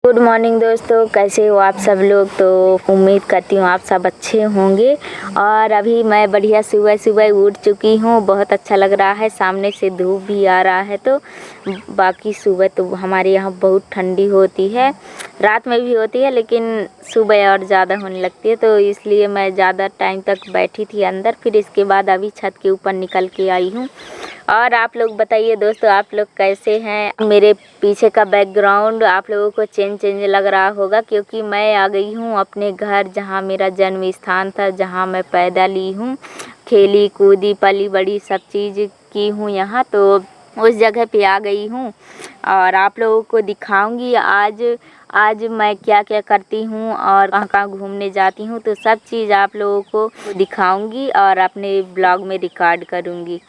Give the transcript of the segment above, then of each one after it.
Good morning दोस्तों, कैसे हो आप सब लोग। तो उम्मीद करती हूँ आप सब अच्छे होंगे। और अभी मैं बढ़िया सुबह सुबह उठ चुकी हूँ। बहुत अच्छा लग रहा है, सामने से धूप भी आ रहा है। तो बाकी सुबह तो हमारे यहाँ बहुत ठंडी होती है, रात में भी होती है, लेकिन सुबह और ज़्यादा होने लगती है। तो इसलिए मैं ज़्यादा टाइम तक बैठी थी अंदर, फिर इसके बाद अभी छत के ऊपर निकल के आई हूँ। और आप लोग बताइए दोस्तों, आप लोग कैसे हैं। मेरे पीछे का बैकग्राउंड आप लोगों को चेंज लग रहा होगा, क्योंकि मैं आ गई हूँ अपने घर, जहाँ मेरा जन्म स्थान था, जहाँ मैं पैदा ली हूँ, खेली कूदी पली बड़ी सब चीज़ की हूँ यहाँ। तो उस जगह पे आ गई हूँ और आप लोगों को दिखाऊंगी आज मैं क्या क्या करती हूँ और कहाँ कहाँ घूमने जाती हूँ। तो सब चीज़ आप लोगों को दिखाऊंगी और अपने ब्लॉग में रिकॉर्ड करूँगी।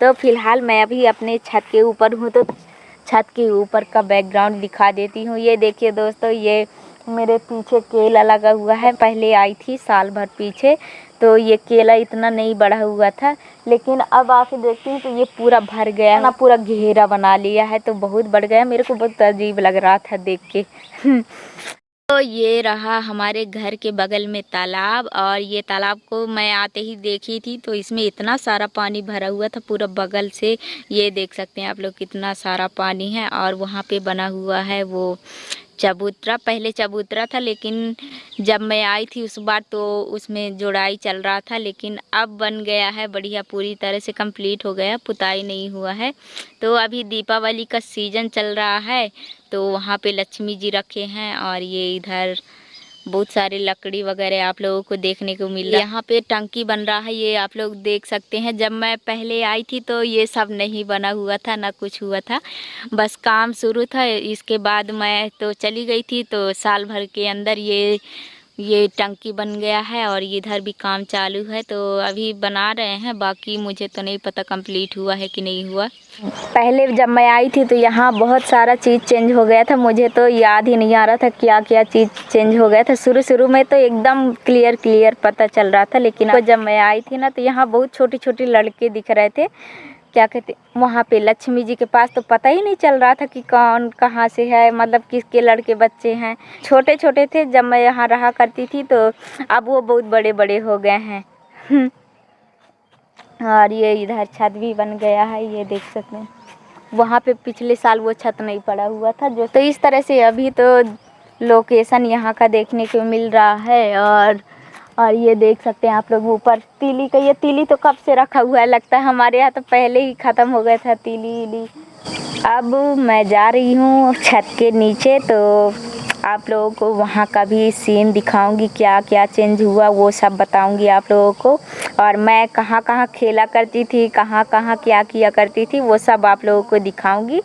तो फ़िलहाल मैं अभी अपने छत के ऊपर हूँ, तो छत के ऊपर का बैकग्राउंड दिखा देती हूँ। ये देखिए दोस्तों, ये मेरे पीछे केला लगा हुआ है। पहले आई थी साल भर पीछे, तो ये केला इतना नहीं बड़ा हुआ था, लेकिन अब आके देखती हूँ तो ये पूरा भर गया ना, पूरा घेरा बना लिया है। तो बहुत बढ़ गया, मेरे को बहुत अजीब लग रहा था देख के। तो ये रहा हमारे घर के बगल में तालाब, और ये तालाब को मैं आते ही देखी थी, तो इसमें इतना सारा पानी भरा हुआ था पूरा बगल से। ये देख सकते हैं आप लोग कितना सारा पानी है। और वहाँ पे बना हुआ है वो चबूतरा। पहले चबूतरा था, लेकिन जब मैं आई थी उस बार तो उसमें जोड़ाई चल रहा था, लेकिन अब बन गया है बढ़िया, पूरी तरह से कंप्लीट हो गया, पुताई नहीं हुआ है। तो अभी दीपावली का सीज़न चल रहा है, तो वहाँ पे लक्ष्मी जी रखे हैं। और ये इधर बहुत सारे लकड़ी वगैरह आप लोगों को देखने को मिल रहा है। यहाँ पे टंकी बन रहा है, ये आप लोग देख सकते हैं। जब मैं पहले आई थी तो ये सब नहीं बना हुआ था, ना कुछ हुआ था, बस काम शुरू था। इसके बाद मैं तो चली गई थी, तो साल भर के अंदर ये टंकी बन गया है। और इधर भी काम चालू है, तो अभी बना रहे हैं। बाकी मुझे तो नहीं पता कंप्लीट हुआ है कि नहीं हुआ। पहले जब मैं आई थी तो यहाँ बहुत सारा चीज़ चेंज हो गया था, मुझे तो याद ही नहीं आ रहा था क्या क्या चीज़ चेंज हो गया था। शुरू में तो एकदम क्लियर पता चल रहा था, लेकिन जब मैं आई थी ना, तो यहाँ बहुत छोटे छोटे लड़के दिख रहे थे। क्या कहते, वहाँ पे लक्ष्मी जी के पास तो पता ही नहीं चल रहा था कि कौन कहाँ से है, मतलब किसके लड़के बच्चे हैं। छोटे छोटे थे जब मैं यहाँ रहा करती थी, तो अब वो बहुत बड़े बड़े हो गए हैं। और ये इधर छत भी बन गया है, ये देख सकते हैं। वहाँ पे पिछले साल वो छत नहीं पड़ा हुआ था जो। तो इस तरह से अभी तो लोकेशन यहाँ का देखने को मिल रहा है। और ये देख सकते हैं आप लोग ऊपर तीली का, ये तीली तो कब से रखा हुआ है, लगता है हमारे यहाँ तो पहले ही ख़त्म हो गया था तीली। अब मैं जा रही हूँ छत के नीचे, तो आप लोगों को वहाँ का भी सीन दिखाऊंगी, क्या क्या चेंज हुआ वो सब बताऊंगी आप लोगों को। और मैं कहाँ कहाँ खेला करती थी, कहाँ कहाँ क्या किया करती थी, वो सब आप लोगों को दिखाऊंगी।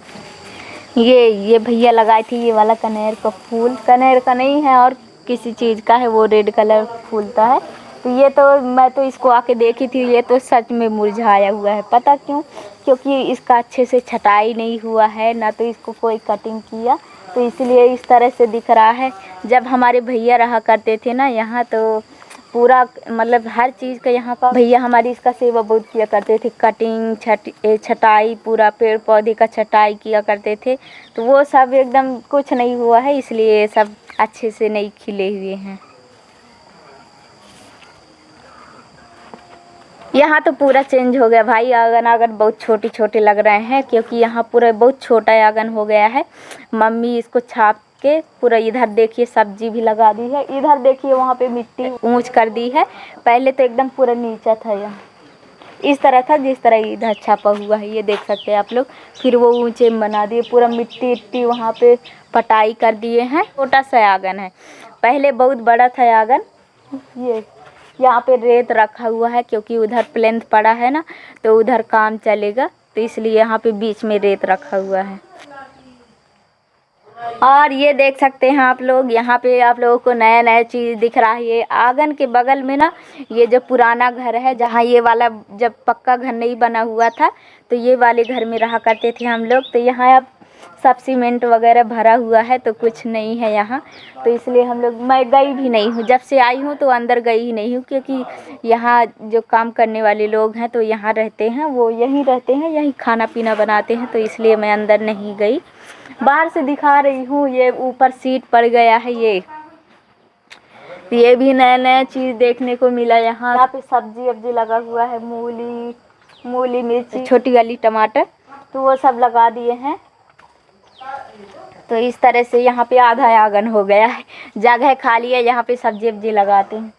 ये भैया लगाई थी ये वाला कनेर का फूल, कनेर का नहीं है और किसी चीज़ का है, वो रेड कलर फूलता है। तो ये तो मैं तो इसको आके देखी थी, ये तो सच में मुरझाया हुआ है। पता क्यों? क्योंकि इसका अच्छे से छटाई नहीं हुआ है, ना तो इसको कोई कटिंग किया, तो इसलिए इस तरह से दिख रहा है। जब हमारे भैया रहा करते थे ना यहाँ, तो पूरा मतलब हर चीज़ का यहाँ का भैया हमारी इसका सेवा बहुत किया करते थे। कटिंग छटाई, पूरा पेड़ पौधे का छटाई किया करते थे। तो वो सब एकदम कुछ नहीं हुआ है, इसलिए सब अच्छे से नहीं खिले हुए हैं। यहाँ तो पूरा चेंज हो गया भाई। आंगन बहुत छोटे छोटे लग रहे हैं, क्योंकि यहाँ पूरा बहुत छोटा आंगन हो गया है। मम्मी इसको छाप के पूरा, इधर देखिए सब्जी भी लगा दी है, इधर देखिए वहाँ पे मिट्टी ऊंच कर दी है। पहले तो एकदम पूरा नीचा था, यहाँ इस तरह था जिस तरह इधर छापा हुआ है, ये देख सकते हैं आप लोग। फिर वो ऊंचे बना दिए, पूरा मिट्टी इट्टी वहाँ पे पटाई कर दिए हैं। छोटा सा आंगन है, पहले बहुत बड़ा था आंगन। ये यहाँ पे रेत रखा हुआ है, क्योंकि उधर प्लेन्थ पड़ा है ना, तो उधर काम चलेगा, तो इसलिए यहाँ पे बीच में रेत रखा हुआ है। और ये देख सकते हैं आप लोग, यहाँ पे आप लोगों को नया नया चीज़ दिख रहा है। ये आंगन के बगल में ना, ये जो पुराना घर है, जहाँ ये वाला जब पक्का घर नहीं बना हुआ था, तो ये वाले घर में रहा करते थे हम लोग। तो यहाँ अब सब सीमेंट वगैरह भरा हुआ है, तो कुछ नहीं है यहाँ। तो इसलिए हम लोग, मैं गई भी नहीं हूँ, जब से आई हूँ तो अंदर गई ही नहीं हूँ, क्योंकि यहाँ जो काम करने वाले लोग हैं तो यहाँ रहते हैं, वो यहीं रहते हैं, यहीं खाना पीना बनाते हैं, तो इसलिए मैं अंदर नहीं गई। बाहर से दिखा रही हूँ। ये ऊपर सीट पड़ गया है। ये भी नया नया चीज़ देखने को मिला यहाँ पे सब्जी वब्जी लगा हुआ है, मूली मिर्ची, छोटी वाली टमाटर, तो वो सब लगा दिए हैं। तो इस तरह से यहाँ पे आधा आंगन हो गया है, जगह खाली है, यहाँ पे सब्जी वब्जी लगाते हैं।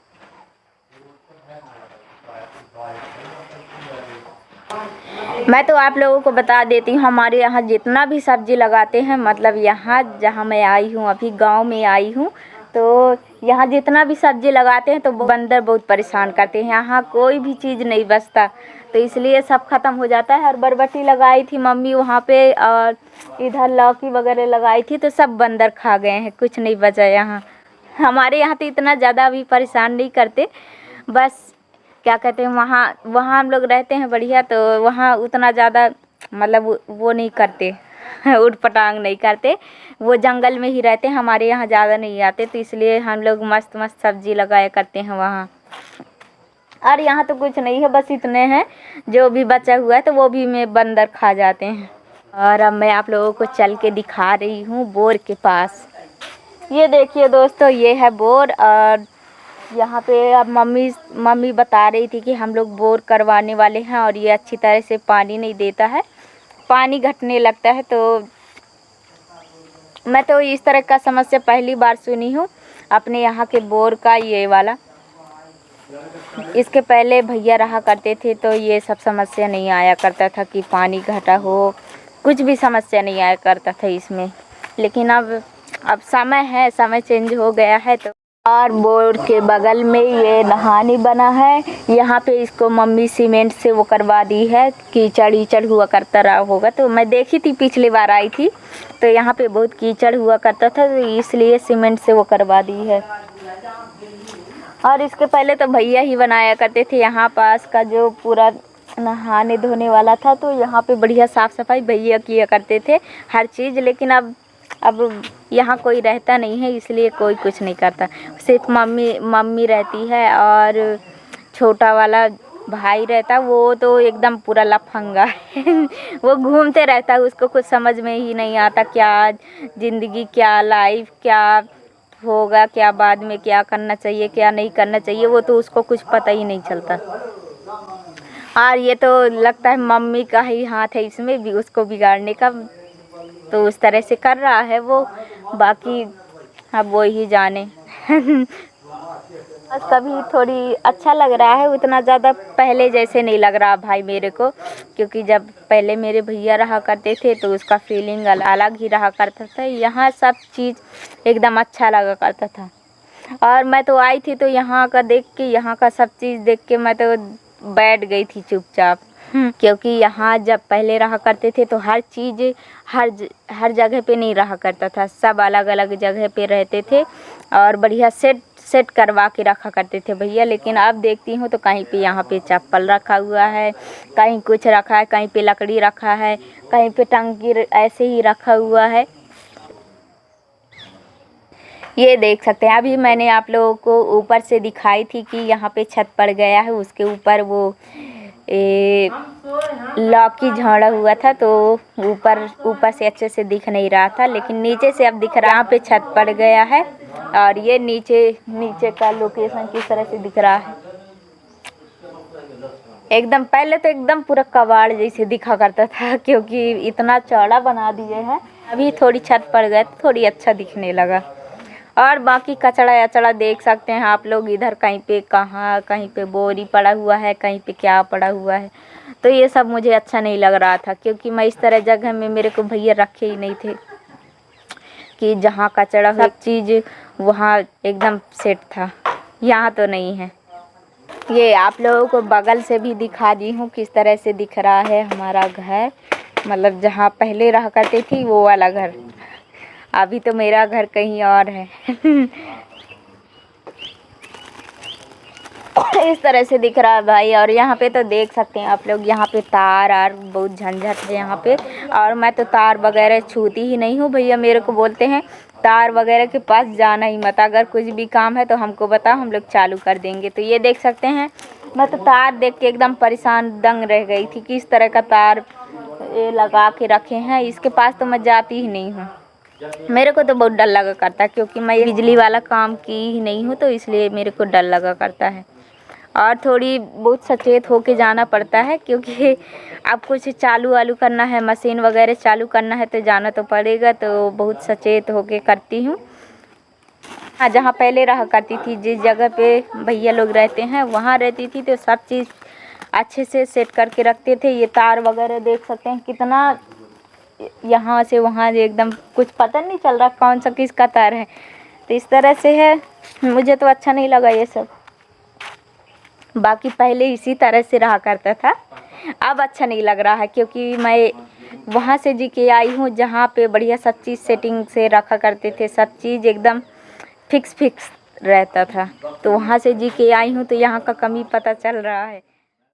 मैं तो आप लोगों को बता देती हूँ, हमारे यहाँ जितना भी सब्जी लगाते हैं, मतलब यहाँ जहाँ मैं आई हूँ, अभी गांव में आई हूँ, तो यहाँ जितना भी सब्जी लगाते हैं तो बंदर बहुत परेशान करते हैं। यहाँ कोई भी चीज़ नहीं बचता, तो इसलिए सब ख़त्म हो जाता है। और बरबटी लगाई थी मम्मी वहाँ पे, और इधर लौकी वगैरह लगाई थी, तो सब बंदर खा गए हैं, कुछ नहीं बचा यहाँ। हमारे यहाँ तो इतना ज़्यादा भी परेशान नहीं करते, बस क्या कहते हैं, वहाँ हम लोग रहते हैं बढ़िया, तो वहाँ उतना ज़्यादा मतलब वो नहीं करते उठ पटांग नहीं करते, वो जंगल में ही रहते हैं, हमारे यहाँ ज़्यादा नहीं आते, तो इसलिए हम लोग मस्त मस्त सब्जी लगाया करते हैं वहाँ। और यहाँ तो कुछ नहीं है, बस इतने हैं, जो भी बचा हुआ है तो वो भी में बंदर खा जाते हैं। और अब मैं आप लोगों को चल के दिखा रही हूँ बोर के पास। ये देखिए दोस्तों, ये है बोर। और यहाँ पे अब मम्मी बता रही थी कि हम लोग बोर करवाने वाले हैं, और ये अच्छी तरह से पानी नहीं देता है, पानी घटने लगता है। तो मैं तो इस तरह का समस्या पहली बार सुनी हूँ अपने यहाँ के बोर का, ये वाला। इसके पहले भैया रहा करते थे तो ये सब समस्या नहीं आया करता था कि पानी घटा हो, कुछ भी समस्या नहीं आया करता था इसमें। लेकिन अब समय है, समय चेंज हो गया है। तो और बोर के बगल में ये नहानी बना है, यहाँ पे इसको मम्मी सीमेंट से वो करवा दी है, कीचड़ हुआ करता रहा होगा। तो मैं देखी थी, पिछली बार आई थी तो यहाँ पे बहुत कीचड़ हुआ करता था, तो इसलिए सीमेंट से वो करवा दी है। और इसके पहले तो भैया ही बनाया करते थे यहाँ पास का जो पूरा नहाने धोने वाला था, तो यहाँ पे बढ़िया साफ़ सफाई भैया किया करते थे हर चीज़। लेकिन अब यहाँ कोई रहता नहीं है, इसलिए कोई कुछ नहीं करता, सिर्फ मम्मी रहती है, और छोटा वाला भाई रहता, वो तो एकदम पूरा लफंगा है वो घूमते रहता है, उसको कुछ समझ में ही नहीं आता क्या ज़िंदगी, क्या लाइफ, क्या होगा, क्या बाद में क्या करना चाहिए, क्या नहीं करना चाहिए, वो तो उसको कुछ पता ही नहीं चलता। और ये तो लगता है मम्मी का ही हाथ है इसमें भी, उसको बिगाड़ने का, तो उस तरह से कर रहा है वो, बाकी अब वो ही जाने बस कभी थोड़ी अच्छा लग रहा है, उतना ज़्यादा पहले जैसे नहीं लग रहा भाई मेरे को, क्योंकि जब पहले मेरे भैया रहा करते थे तो उसका फीलिंग अलग ही रहा करता था। यहाँ सब चीज़ एकदम अच्छा लगा करता था। और मैं तो आई थी तो यहाँ का देख के, यहाँ का सब चीज़ देख के मैं तो बैठ गई थी चुपचाप, क्योंकि यहाँ जब पहले रहा करते थे तो हर चीज़ हर जगह पे नहीं रहा करता था, सब अलग अलग जगह पे रहते थे, और बढ़िया सेट करवा के रखा करते थे भैया। लेकिन अब देखती हूँ तो कहीं पे यहाँ पे चप्पल रखा हुआ है, कहीं कुछ रखा है, कहीं पे लकड़ी रखा है, कहीं पे टंकी ऐसे ही रखा हुआ है। ये देख सकते हैं, अभी मैंने आप लोगों को ऊपर से दिखाई थी कि यहाँ पे छत पड़ गया है, उसके ऊपर वो लौकी झाड़ा हुआ था, तो ऊपर से अच्छे से दिख नहीं रहा था, लेकिन नीचे से अब दिख रहा है। यहाँ पे छत पड़ गया है, और ये नीचे का लोकेशन किस तरह से दिख रहा है, एकदम पहले तो एकदम पूरा कबाड़ जैसे दिखा करता था, क्योंकि इतना चौड़ा बना दिए हैं। अभी थोड़ी छत पड़ गई तो थोड़ी अच्छा दिखने लगा। और बाकी कचड़ा देख सकते हैं आप लोग, इधर कहीं पे बोरी पड़ा हुआ है, कहीं पे क्या पड़ा हुआ है, तो ये सब मुझे अच्छा नहीं लग रहा था, क्योंकि मैं इस तरह जगह में मेरे को भैया रखे ही नहीं थे कि जहाँ कचड़ा हर चीज़ वहाँ एकदम सेट था, यहाँ तो नहीं है। ये आप लोगों को बगल से भी दिखा दी हूँ किस तरह से दिख रहा है हमारा घर, मतलब जहाँ पहले रहा करती थी वो वाला घर। अभी तो मेरा घर कहीं और है इस तरह से दिख रहा है भाई। और यहाँ पे तो देख सकते हैं आप लोग, यहाँ पे तार बहुत झंझट है यहाँ पे, और मैं तो तार वगैरह छूती ही नहीं हूँ। भैया मेरे को बोलते हैं तार वगैरह के पास जाना ही मत, अगर कुछ भी काम है तो हमको बताओ, हम लोग चालू कर देंगे। तो ये देख सकते हैं, मैं तो तार देख के एकदम परेशान दंग रह गई थी कि इस तरह का तार ये लगा के रखे हैं, इसके पास तो मैं जाती ही नहीं हूँ। मेरे को तो बहुत डर लगा करता है क्योंकि मैं ये बिजली वाला काम की ही नहीं हूँ, तो इसलिए मेरे को डर लगा करता है। और थोड़ी बहुत सचेत होके जाना पड़ता है क्योंकि अब कुछ चालू वालू करना है, मशीन वगैरह चालू करना है तो जाना तो पड़ेगा, तो बहुत सचेत होके करती हूँ। हाँ, जहाँ पहले रहा करती थी, जिस जगह पे भैया लोग रहते हैं वहाँ रहती थी, तो सब चीज़ अच्छे से सेट करके रखते थे। ये तार वगैरह देख सकते हैं कितना यहाँ से वहाँ एकदम कुछ पता नहीं चल रहा कौन सा किसका तार है, तो इस तरह से है। मुझे तो अच्छा नहीं लगा ये सब। बाकी पहले इसी तरह से रहा करता था, अब अच्छा नहीं लग रहा है क्योंकि मैं वहाँ से जी के आई हूँ जहाँ पे बढ़िया सब चीज़ सेटिंग से रखा करते थे, सब चीज़ एकदम फिक्स रहता था। तो वहाँ से जी के आई हूँ तो यहाँ का कमी पता चल रहा है।